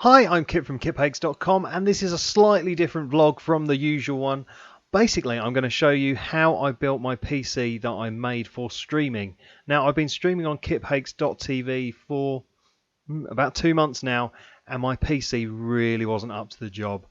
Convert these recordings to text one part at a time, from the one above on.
Hi, I'm Kip from kiphakes.com, and this is a slightly different vlog from the usual one. Basically, I'm going to show you how I built my PC that I made for streaming. Now, I've been streaming on kiphakes.tv for about 2 months now, and my PC really wasn't up to the job.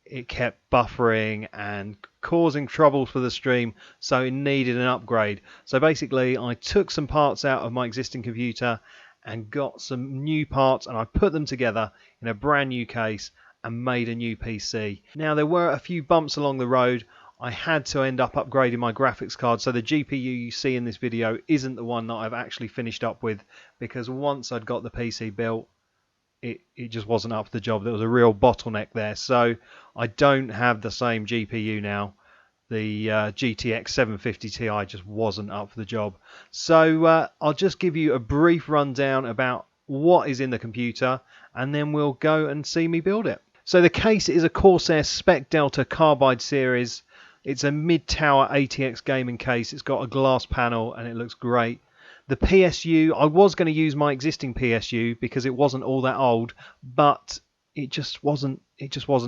It kept buffering and causing trouble for the stream, so it needed an upgrade. So basically, I took some parts out of my existing computer and got some new parts, and I put them together in a brand new case and made a new PC. Now, there were a few bumps along the road. I had to end up upgrading my graphics card, so the GPU you see in this video isn't the one that I've actually finished up with, because once I'd got the PC built, it just wasn't up to the job. There was a real bottleneck there, so I don't have the same GPU now. The GTX 750 Ti just wasn't up for the job. So I'll just give you a brief rundown about what is in the computer, and then we'll go and see me build it. So the case is a Corsair Spec Delta Carbide series. It's a mid-tower ATX gaming case. It's got a glass panel and it looks great. The PSU, I was going to use my existing PSU because it wasn't all that old, but it just wasn't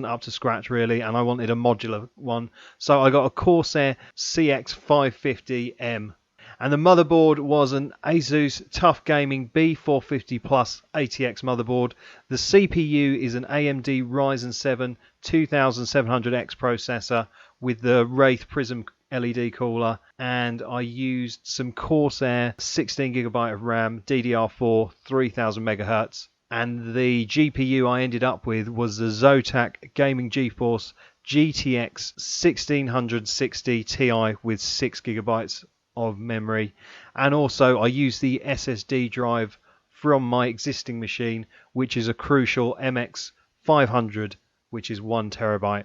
up to scratch really, and I wanted a modular one. So I got a Corsair CX550M. And the motherboard was an Asus Tough Gaming B450 Plus ATX motherboard. The CPU is an AMD Ryzen 7 2700X processor with the Wraith Prism LED cooler, and I used some Corsair 16GB of RAM, DDR4, 3000 MHz. And the GPU I ended up with was the Zotac Gaming GeForce GTX 1660 Ti with 6GB of memory. And also I used the SSD drive from my existing machine, which is a Crucial MX500, which is 1 TB.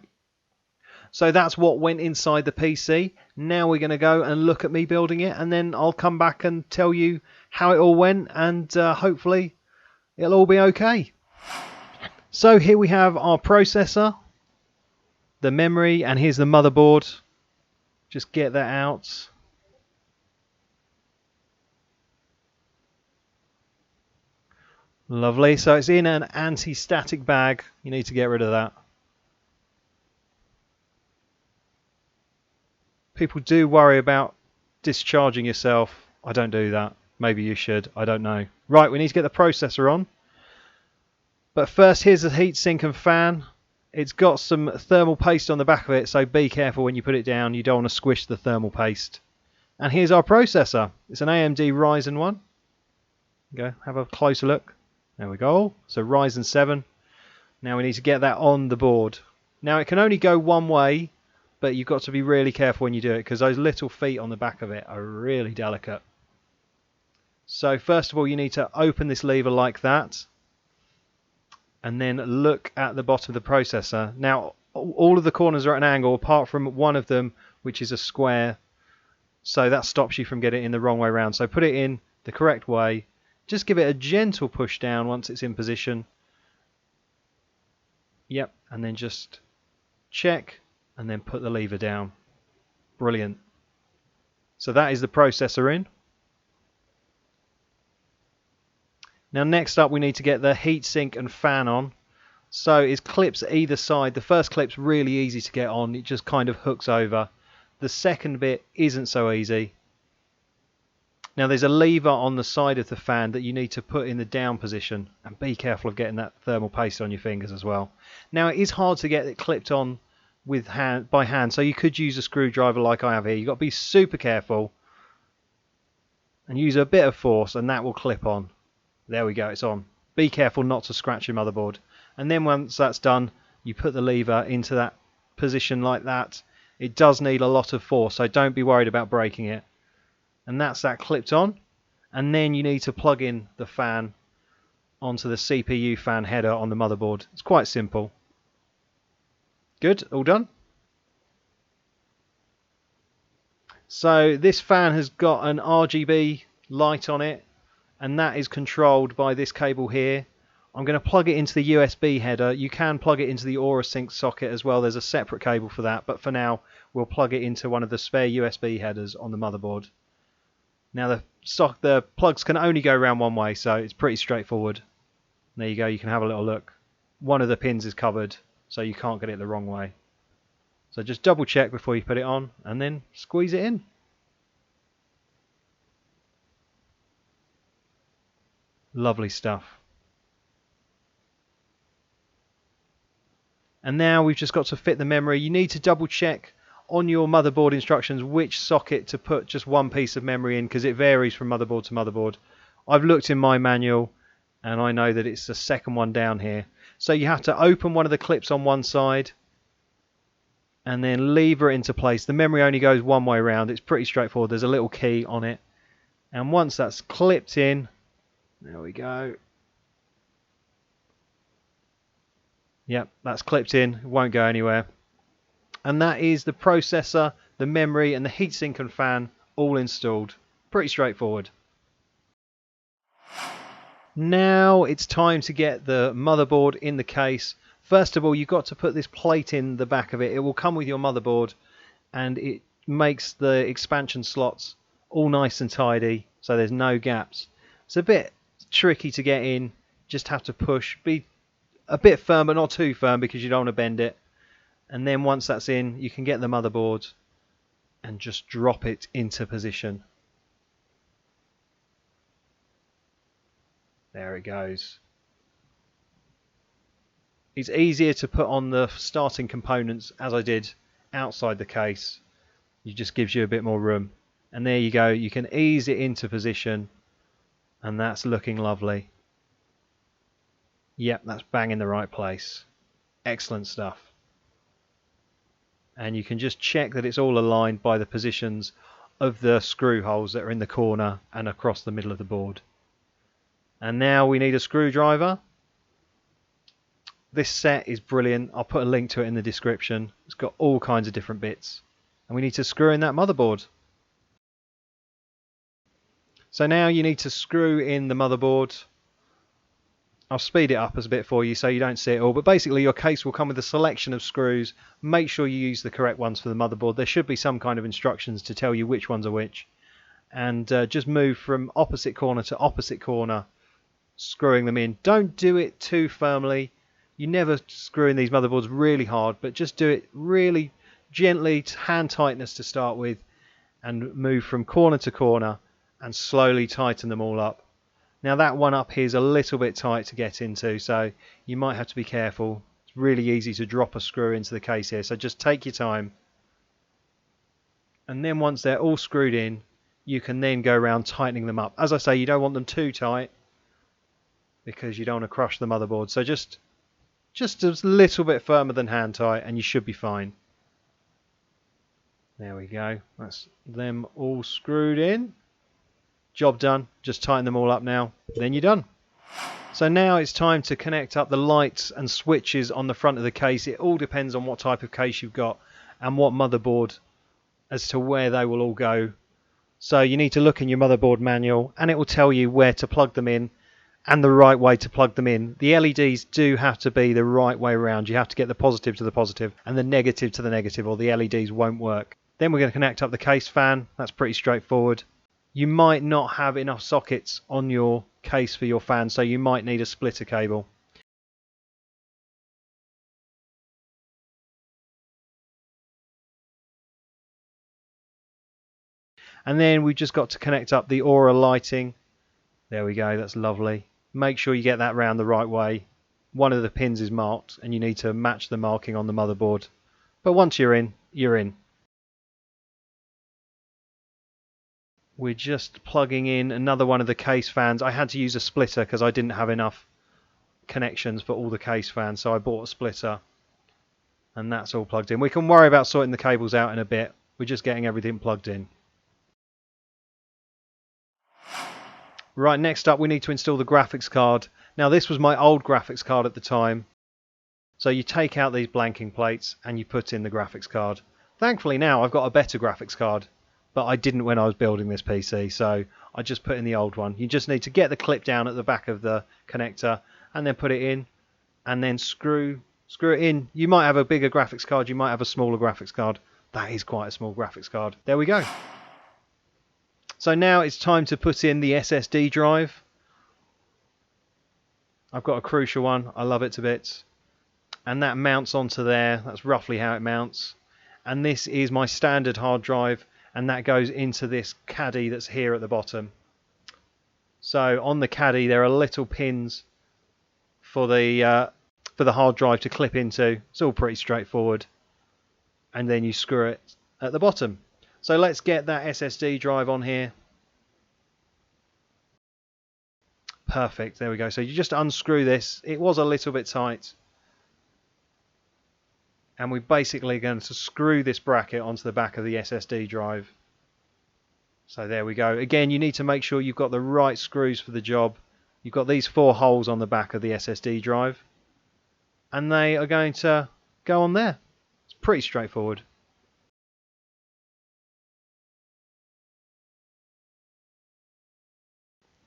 So that's what went inside the PC. Now we're going to go and look at me building it, and then I'll come back and tell you how it all went, and hopefully it'll all be okay. So here we have our processor, the memory, and here's the motherboard. Just get that out. Lovely. So it's in an anti-static bag. You need to get rid of that. People do worry about discharging yourself. I don't do that. Maybe you should. I don't know. Right, we need to get the processor on. But first, here's the heatsink and fan. It's got some thermal paste on the back of it, so be careful when you put it down. You don't want to squish the thermal paste. And here's our processor. It's an AMD Ryzen one. Go have a closer look. There we go. So Ryzen 7. Now we need to get that on the board. Now it can only go one way, but you've got to be really careful when you do it, because those little feet on the back of it are really delicate. So first of all, you need to open this lever like that, and then look at the bottom of the processor. Now all of the corners are at an angle apart from one of them, which is a square, so that stops you from getting it in the wrong way around. So put it in the correct way. Just give it a gentle push down once it's in position. Yep, and then just check and then put the lever down. Brilliant. So that is the processor in. Now next up we need to get the heatsink and fan on. So it's clips either side. The first clip's really easy to get on. It just kind of hooks over. The second bit isn't so easy. Now there's a lever on the side of the fan that you need to put in the down position, and be careful of getting that thermal paste on your fingers as well. Now it is hard to get it clipped on with by hand, so you could use a screwdriver like I have here. You've got to be super careful and use a bit of force, and that will clip on. There we go, it's on. Be careful not to scratch your motherboard. And then once that's done, you put the lever into that position like that. It does need a lot of force, so don't be worried about breaking it. And that's that clipped on. And then you need to plug in the fan onto the CPU fan header on the motherboard. It's quite simple. Good, all done. So this fan has got an RGB light on it, and that is controlled by this cable here. I'm going to plug it into the USB header. You can plug it into the AuraSync socket as well. There's a separate cable for that, but for now we'll plug it into one of the spare USB headers on the motherboard. Now the plugs can only go around one way, so it's pretty straightforward. There you go, you can have a little look. one of the pins is covered, so you can't get it the wrong way. So just double check before you put it on and then squeeze it in. Lovely stuff. And now we've just got to fit the memory. You need to double check on your motherboard instructions which socket to put just one piece of memory in, because it varies from motherboard to motherboard. I've looked in my manual and I know that it's the second one down here. So you have to open one of the clips on one side and then lever it into place. The memory only goes one way around. It's pretty straightforward. There's a little key on it. And once that's clipped in, there we go. Yep, that's clipped in. It won't go anywhere. And that is the processor, the memory, and the heatsink and fan all installed. Pretty straightforward. Now it's time to get the motherboard in the case. First of all, you've got to put this plate in the back of it. It will come with your motherboard, and it makes the expansion slots all nice and tidy, so there's no gaps. It's a bit tricky to get in. Just have to push. Be a bit firm, but not too firm, because you don't want to bend it. And then once that's in, you can get the motherboard and just drop it into position. There it goes. It's easier to put on the starting components, as I did, outside the case. It just gives you a bit more room. And there you go. You can ease it into position, and that's looking lovely. Yep, that's bang in the right place. Excellent stuff. And you can just check that it's all aligned by the positions of the screw holes that are in the corner and across the middle of the board. And now we need a screwdriver. This set is brilliant. I'll put a link to it in the description. It's got all kinds of different bits. And we need to screw in that motherboard. So now you need to screw in the motherboard. I'll speed it up a bit for you so you don't see it all. But basically your case will come with a selection of screws. Make sure you use the correct ones for the motherboard. There should be some kind of instructions to tell you which ones are which. And just move from opposite corner to opposite corner, screwing them in. Don't do it too firmly. You never screw in these motherboards really hard, but just do it really gently, hand tightness to start with, and move from corner to corner and slowly tighten them all up. Now that one up here is a little bit tight to get into, so you might have to be careful. It's really easy to drop a screw into the case here, so just take your time. And then once they're all screwed in, you can then go around tightening them up. As I say, you don't want them too tight because you don't want to crush the motherboard. So just a little bit firmer than hand tight and you should be fine. There we go. That's them all screwed in. Job done. Just tighten them all up now. Then you're done. So now it's time to connect up the lights and switches on the front of the case. It all depends on what type of case you've got and what motherboard as to where they will all go. So you need to look in your motherboard manual and it will tell you where to plug them in and the right way to plug them in. The LEDs do have to be the right way around. You have to get the positive to the positive and the negative to the negative, or the LEDs won't work. Then we're going to connect up the case fan. That's pretty straightforward. You might not have enough sockets on your case for your fan, so you might need a splitter cable. And then we've just got to connect up the Aura lighting. There we go, that's lovely. Make sure you get that round the right way. One of the pins is marked and you need to match the marking on the motherboard. But once you're in, you're in. We're just plugging in another one of the case fans. I had to use a splitter because I didn't have enough connections for all the case fans, so I bought a splitter. And that's all plugged in. We can worry about sorting the cables out in a bit. We're just getting everything plugged in. Right, next up we need to install the graphics card. Now this was my old graphics card at the time. So you take out these blanking plates and you put in the graphics card. Thankfully now I've got a better graphics card, but I didn't when I was building this PC, so I just put in the old one. You just need to get the clip down at the back of the connector and then put it in and then screw it in. You might have a bigger graphics card, you might have a smaller graphics card. That is quite a small graphics card. There we go. So now it's time to put in the SSD drive. I've got a Crucial one. I love it to bits. and that mounts onto there. That's roughly how it mounts. And this is my standard hard drive, and that goes into this caddy that's here at the bottom. So on the caddy there are little pins for the hard drive to clip into. It's all pretty straightforward, and then you screw it at the bottom. So let's get that SSD drive on here. Perfect, there we go. So you just unscrew this. It was a little bit tight, and we're basically going to screw this bracket onto the back of the SSD drive. So there we go. Again, you need to make sure you've got the right screws for the job. You've got these 4 holes on the back of the SSD drive, and they are going to go on there. It's pretty straightforward.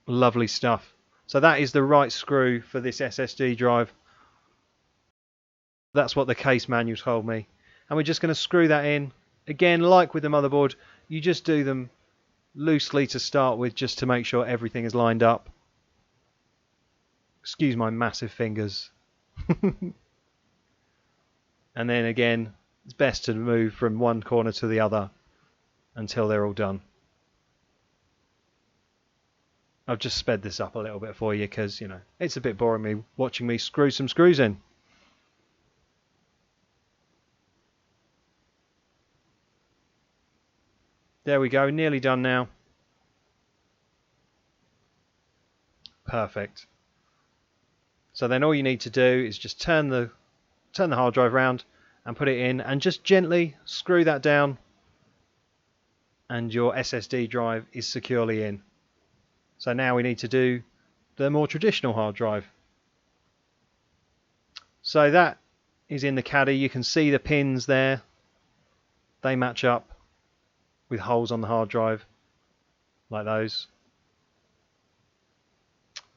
Lovely stuff. So that is the right screw for this SSD drive. That's what the case manual told me. And we're just going to screw that in. Again, like with the motherboard, you just do them loosely to start with, just to make sure everything is lined up. Excuse my massive fingers. And then again, it's best to move from one corner to the other until they're all done. I've just sped this up a little bit for you because, you know, it's a bit boring me watching me screw some screws in. There we go, nearly done now. Perfect. So then all you need to do is just turn the hard drive round and put it in, and just gently screw that down, and your SSD drive is securely in. So now we need to do the more traditional hard drive. So that is in the caddy. You can see the pins there. They match up with holes on the hard drive, like those.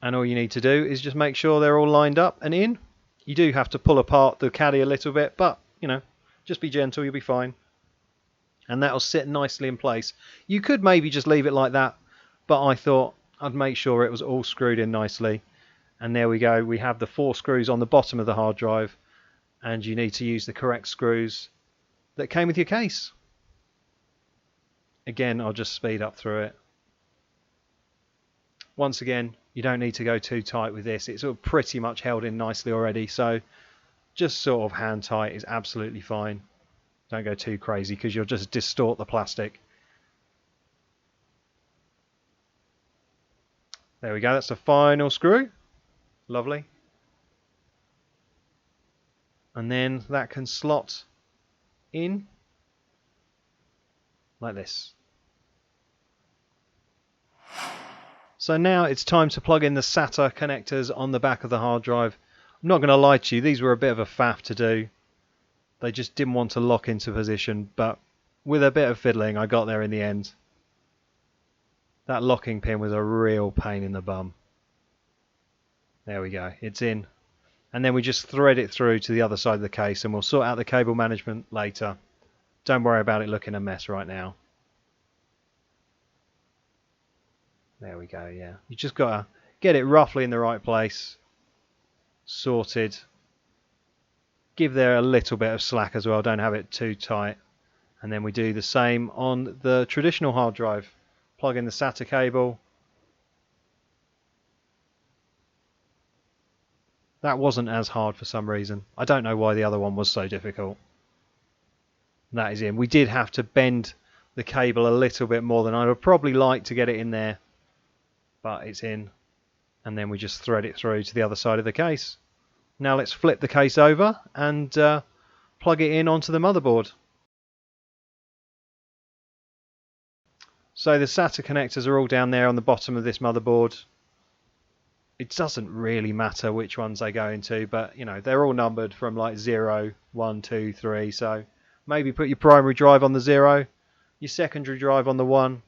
And all you need to do is just make sure they're all lined up and in. You do have to pull apart the caddy a little bit, but, you know, just be gentle, you'll be fine. And that'll sit nicely in place. You could maybe just leave it like that, but I thought I'd make sure it was all screwed in nicely. And there we go. We have the 4 screws on the bottom of the hard drive, and you need to use the correct screws that came with your case. Again, I'll just speed up through it. Once again, you don't need to go too tight with this. It's all pretty much held in nicely already, so just sort of hand tight is absolutely fine. Don't go too crazy because you'll just distort the plastic. There we go, that's the final screw. Lovely. And then that can slot in like this. So now it's time to plug in the SATA connectors on the back of the hard drive. I'm not going to lie to you, these were a bit of a faff to do. They just didn't want to lock into position, but with a bit of fiddling I got there in the end. That locking pin was a real pain in the bum. There we go, it's in. And then we just thread it through to the other side of the case, and we'll sort out the cable management later. Don't worry about it looking a mess right now. There we go, yeah. You just got to get it roughly in the right place. Sorted. Give there a little bit of slack as well, don't have it too tight. And then we do the same on the traditional hard drive. Plug in the SATA cable. That wasn't as hard for some reason. I don't know why the other one was so difficult. That is in. We did have to bend the cable a little bit more than I would probably like to get it in there. But it's in. And then we just thread it through to the other side of the case. Now let's flip the case over and plug it in onto the motherboard. So the SATA connectors are all down there on the bottom of this motherboard. It doesn't really matter which ones they go into, but you know, they're all numbered from like 0, 1, 2, 3. So maybe put your primary drive on the 0, your secondary drive on the 1,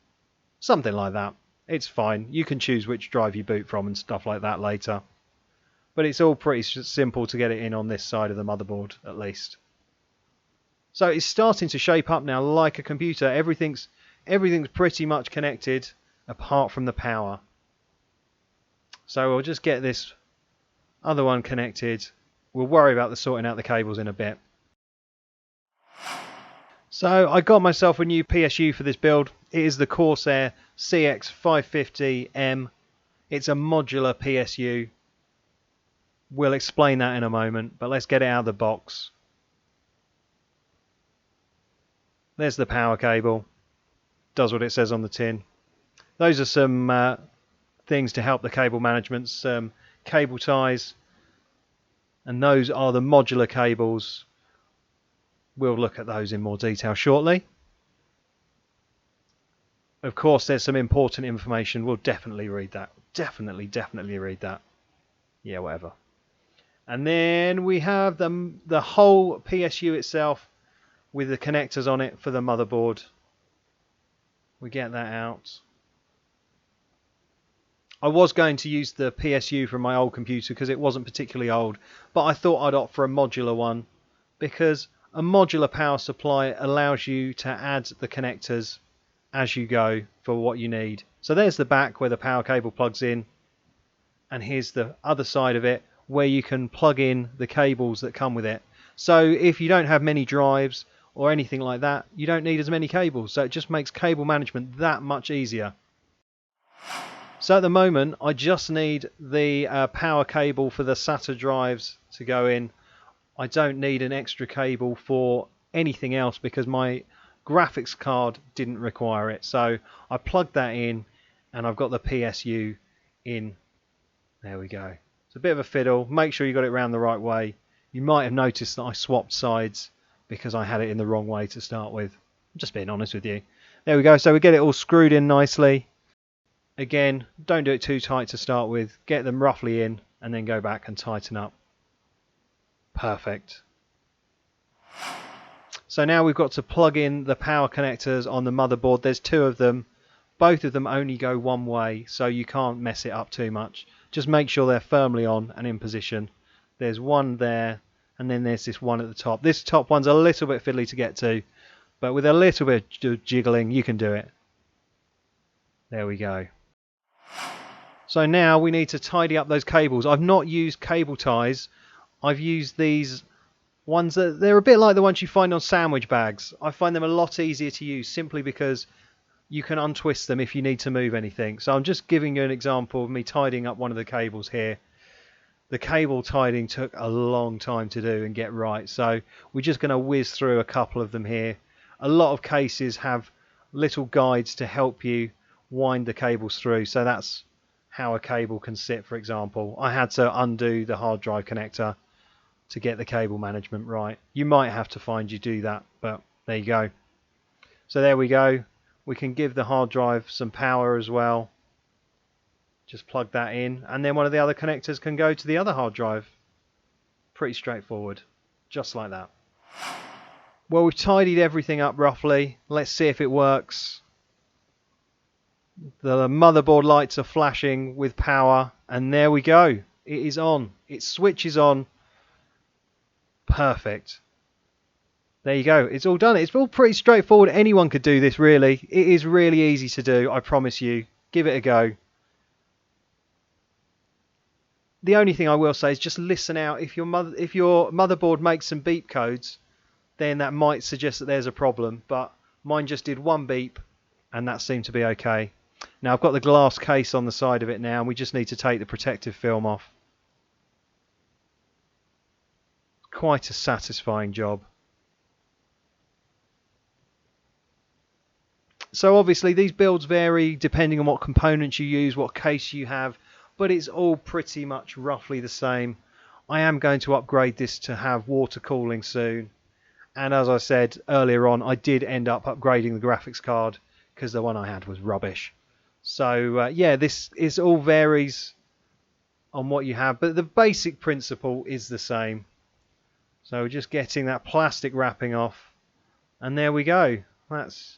something like that. It's fine. You can choose which drive you boot from and stuff like that later. But it's all pretty simple to get it in on this side of the motherboard, at least. So it's starting to shape up now like a computer. Everything's pretty much connected apart from the power. So we'll just get this other one connected We'll worry about the sorting out the cables in a bit. So I got myself a new PSU for this build. It is the Corsair CX550M. It's a modular PSU. We'll explain that in a moment, but let's get it out of the box. There's the power cable. Does what it says on the tin. Those are some things to help the cable management, some cable ties, and those are the modular cables. We'll look at those in more detail shortly. Of course, there's some important information. We'll definitely read that. Definitely read that. Yeah, whatever. And then we have the whole PSU itself with the connectors on it for the motherboard. We get that out. I was going to use the PSU from my old computer because it wasn't particularly old, but I thought I'd opt for a modular one because a modular power supply allows you to add the connectors as you go for what you need. So there's the back where the power cable plugs in, and here's the other side of it where you can plug in the cables that come with it. So if you don't have many drives or anything like that, you don't need as many cables. So it just makes cable management that much easier. So at the moment, I just need the power cable for the SATA drives to go in. I don't need an extra cable for anything else because my graphics card didn't require it. So I plugged that in and I've got the PSU in. There we go. It's a bit of a fiddle. Make sure you got it around the right way. You might have noticed that I swapped sides because I had it in the wrong way to start with. I'm just being honest with you. There we go. So we get it all screwed in nicely. Again, don't do it too tight to start with. Get them roughly in and then go back and tighten up. Perfect. So now we've got to plug in the power connectors on the motherboard. There's two of them. Both of them only go one way, so you can't mess it up too much. Just make sure they're firmly on and in position. There's one there, and then there's this one at the top. This top one's a little bit fiddly to get to, but with a little bit of jiggling, you can do it. There we go. So now we need to tidy up those cables. I've not used cable ties. I've used these ones that they're a bit like the ones you find on sandwich bags. I find them a lot easier to use simply because you can untwist them if you need to move anything. So I'm just giving you an example of me tidying up one of the cables here. The cable tidying took a long time to do and get right, so we're just going to whiz through a couple of them here. A lot of cases have little guides to help you wind the cables through, so that's how a cable can sit. For example, I had to undo the hard drive connector to get the cable management right. You might have to find you do that, but there you go. So there we go. We can give the hard drive some power as well. Just plug that in, and then one of the other connectors can go to the other hard drive. Pretty straightforward, just like that. Well, we've tidied everything up roughly. Let's see if it works. The motherboard lights are flashing with power, and there we go. It is on. It switches on. Perfect. There you go. It's all done. It's all pretty straightforward. Anyone could do this, really. It is really easy to do, I promise you. Give it a go. The only thing I will say is just listen out. If your motherboard makes some beep codes, then that might suggest that there's a problem. But mine just did one beep, and that seemed to be okay. Now I've got the glass case on the side of it now, and we just need to take the protective film off. Quite a satisfying job. So obviously these builds vary depending on what components you use, what case you have, but it's all pretty much roughly the same. I am going to upgrade this to have water cooling soon, and as I said earlier on, I did end up upgrading the graphics card because the one I had was rubbish. So yeah, this is all varies on what you have, but the basic principle is the same. So just getting that plastic wrapping off, and there we go. That's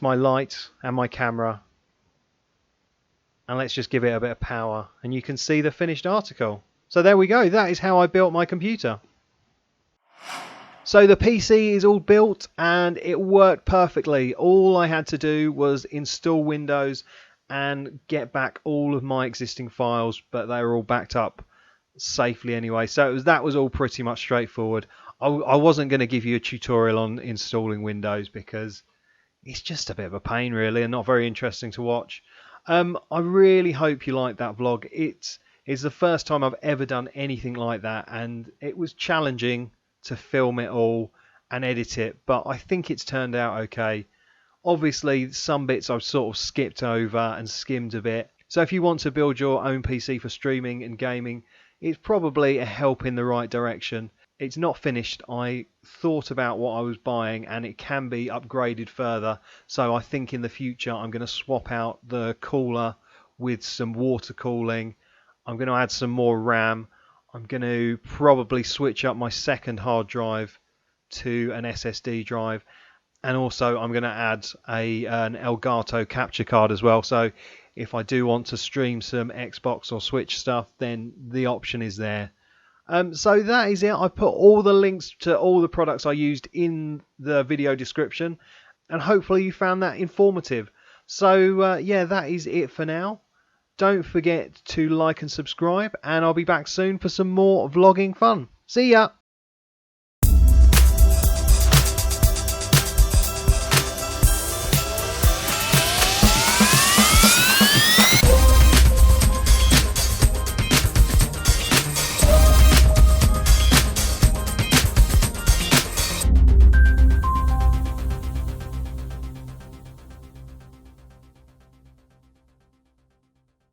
my light and my camera. And let's just give it a bit of power, and you can see the finished article. So there we go. That is how I built my computer. So the PC is all built and it worked perfectly. All I had to do was install Windows and get back all of my existing files, but they were all backed up safely anyway. So that was all pretty much straightforward. I wasn't going to give you a tutorial on installing Windows because it's just a bit of a pain really and not very interesting to watch. I really hope you liked that vlog. It's the first time I've ever done anything like that, and it was challenging to film it all and edit it, but I think it's turned out okay. Obviously some bits I've sort of skipped over and skimmed a bit. So if you want to build your own PC for streaming and gaming, it's probably a help in the right direction. It's not finished. I thought about what I was buying and it can be upgraded further. So I think in the future I'm going to swap out the cooler with some water cooling. I'm going to add some more RAM. I'm going to probably switch up my second hard drive to an SSD drive. And also I'm going to add an Elgato capture card as well. So if I do want to stream some Xbox or Switch stuff, then the option is there. So that is it. I put all the links to all the products I used in the video description, and hopefully you found that informative. So yeah, that is it for now. Don't forget to like and subscribe, and I'll be back soon for some more vlogging fun. See ya!